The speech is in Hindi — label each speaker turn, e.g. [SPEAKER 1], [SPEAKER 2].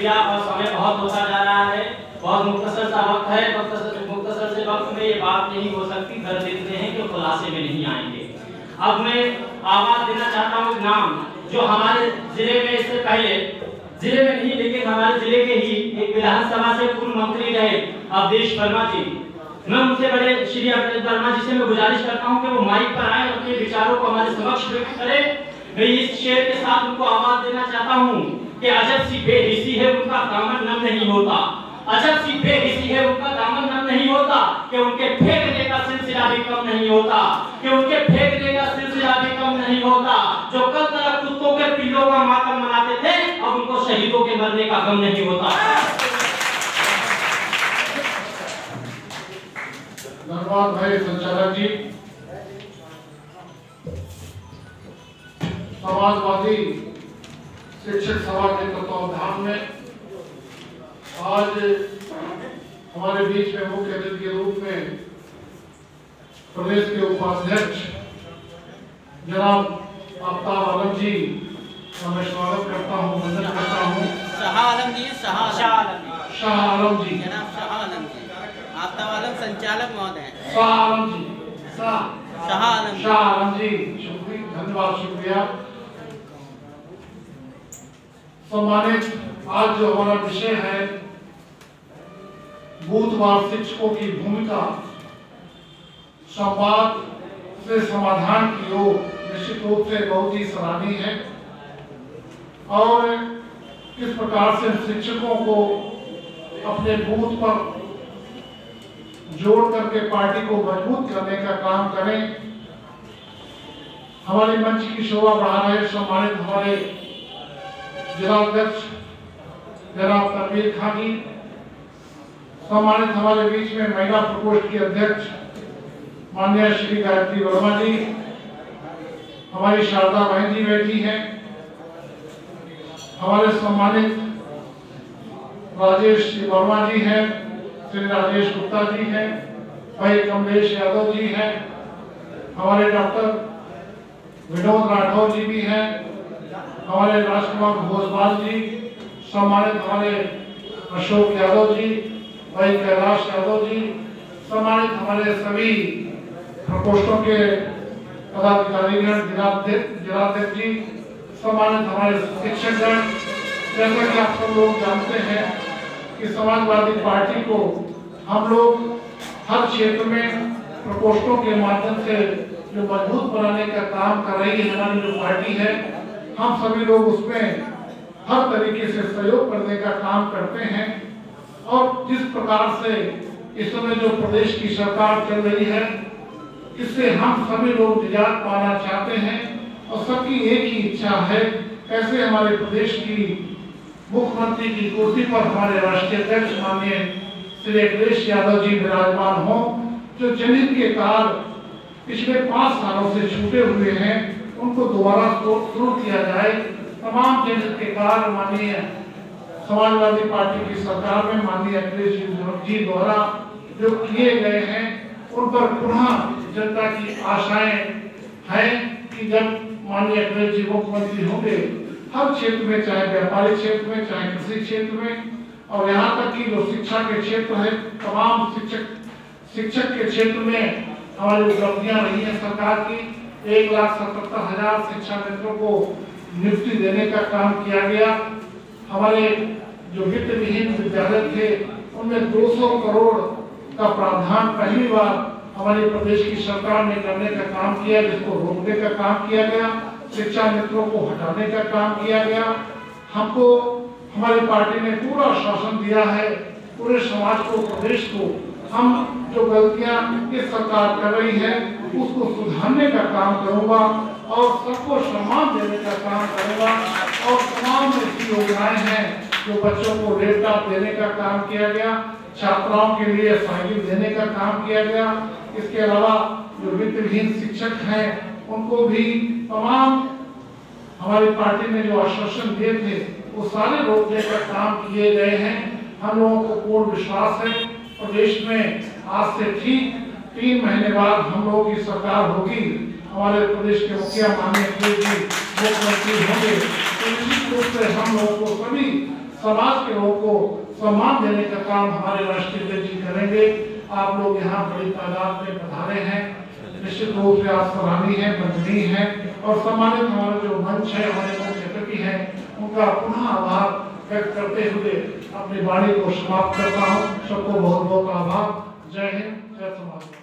[SPEAKER 1] शुक्रिया। और समय बहुत होता जा रहा है, बहुत मुख्तसर सा वक्त है, मुख्तसर से वक्त में ये बात नहीं हो सकती, कर देते हैं कि खुलासे में नहीं आएंगे। अब मैं आवाज देना चाहता हूँ नाम जो हमारे जिले में इससे पहले, जिले में नहीं लेकिन हमारे जिले के ही एक विधानसभा से पूर्व मंत्री रहे अवधेश वर्मा जी। मैं उनसे बड़े श्री अवधेश वर्मा जी से मैं गुजारिश करता हूं कि वो माइक पर आए और अपने विचारों को हमारे समक्ष व्यक्त करें। मैं इस शेर के साथ उनको आवाज देना चाहता हूं कि अजब सी बेहिसी है उनका दामन नम नहीं होता, अजब सी बेहिसी है उनका दामन नम नहीं होता, कि उनके फेंकने का सिलसिला भी कम नहीं होता, कि उनके फेंकने का सिलसिला भी कम नहीं होता। जो कल तक कुत्तों के पिल्लों का मातम मनाते थे, अब उनको शहीदों के मरने का गम नहीं होता।
[SPEAKER 2] धन्यवाद भाई संचालक जी। समाजवादी शिक्षक सभा के तत्वावधान में आज हमारे बीच में मुख्य अतिथि के रूप में प्रदेश के उपाध्यक्ष जनाब आफ्ताब आलम जी का मैं स्वागत करता हूँ, वंदन करता हूँ।
[SPEAKER 3] शाह आलम जी,
[SPEAKER 2] शाह आलम जी,
[SPEAKER 3] जनाब शाह आलम जी, आफ्ताब आलम संचालक महोदय हैं।
[SPEAKER 2] शाह आलम जी,
[SPEAKER 3] शाह
[SPEAKER 2] आलम जी, शुक्रिया, धन्यवाद, शुक्रिया। सम्मानित, आज जो हमारा विषय है बूथवार शिक्षकों की भूमिका, संवाद से समाधान की ओर, निश्चित रूप से बहुत ही सराहनीय है। और किस प्रकार से शिक्षकों को अपने बूथ पर जोड़ करके पार्टी को मजबूत करने का काम करें। हमारे मंच की शोभा बढ़ा रहे सम्मानित हमारे जिलाध्यक्ष जनाब तनवीर खान जी, सम्मानित हमारे बीच में महिला प्रकोष्ठ की अध्यक्ष माननीय श्री गायत्री वर्मा जी, हमारी शारदा बहन जी बैठी हैं, हमारे सम्मानित राजेश वर्मा जी हैं, श्री राजेश गुप्ता जी हैं, भाई कमलेश यादव जी हैं, हमारे डॉक्टर विनोद राठौर जी भी हैं, हमारे राजकुमार भोजपाल जी, सम्मानित हमारे अशोक यादव जी, भाई कैलाश यादव जी, सम्मानित हमारे सभी प्रकोष्ठों के पदाधिकारीगण, जिलाध्यक्ष जी, सम्मानित हमारे शिक्षकगण। जैसा कि आप सब लोग जानते हैं कि समाजवादी पार्टी को हम लोग हर क्षेत्र में प्रकोष्ठों के माध्यम से जो मजबूत बनाने का काम कर रही है हमारी जो पार्टी है, हम सभी लोग उसमें हर तरीके से सहयोग करने का काम करते हैं। और जिस प्रकार से इस समय जो प्रदेश की सरकार चल रही है, इससे हम सभी लोग निजात पाना चाहते हैं और सबकी एक ही इच्छा है, कैसे हमारे प्रदेश की मुख्यमंत्री की कुर्सी पर हमारे राष्ट्रीय अध्यक्ष माननीय श्री अखिलेश यादव जी विराजमान हो, जो जनहित के कार्य पिछले 5 सालों से छूटे हुए हैं उनको दोबारा शुरू किया जाए। तमाम जनहित के कार्य माननीय समाजवादी पार्टी की सरकार में माननीय अखिलेश जी द्वारा जो किए गए हैं, उन पर पुनः जनता की आशाएं हैं कि जब माननीय अखिलेश जी मुख्यमंत्री होंगे, हर क्षेत्र में, चाहे व्यापारिक क्षेत्र में, चाहे कृषि क्षेत्र में, और यहाँ तक कि जो शिक्षा के क्षेत्र है, तमाम शिक्षक के क्षेत्र में हमारी उपलब्धियां रही हैं सरकार की। 1,77,000 शिक्षा मित्रों को नियुक्ति देने का काम किया गया। हमारे जो वित्त विहीन विद्यालय थे उनमें 200 करोड़ का प्रावधान पहली बार हमारे प्रदेश की सरकार ने करने का काम किया, जिसको रोकने का काम किया गया, शिक्षा मित्रों को हटाने का काम किया गया। हमको हमारी पार्टी ने पूरा शासन दिया है, पूरे समाज को, प्रदेश को। हम जो गलतियां ये सरकार कर रही है उसको सुधारने का काम करूंगा और सबको सम्मान देने का काम करूंगा। और तमाम ऐसी योजनाएं हैं जो बच्चों को लैपटॉप देने का काम किया गया, छात्राओं के लिए साइकिल देने का काम किया गया। इसके अलावा जो वित्तहीन शिक्षक हैं उनको भी तमाम हमारी पार्टी ने जो आश्वासन दिए थे वो सारे रोकने का काम किए गए हैं। हम लोगों को पूर्ण विश्वास है प्रदेश में आज से ठीक 3 महीने बाद हम लोगों की सरकार होगी, हमारे प्रदेश के मुखिया माननीय अखिलेश जी मुख्यमंत्री होंगे, तो निश्चित रूप से हम हम लोगों को, सभी समाज के लोगों को सम्मान देने का काम हमारे राष्ट्रीय अध्यक्ष जी करेंगे। आप लोग यहाँ बड़ी तादाद में पधारे हैं, निश्चित रूप से आप सराहनीय है, वंदनीय है और सम्मानित हमारा जो मंच है, हमारे मुख्य अतिथि हैं, उनका पुनः आभार व्यक्त करते हुए अपनी वाणी को समाप्त करता हूँ। सबको बहुत बहुत आभार। जय हिंद, जय समाज।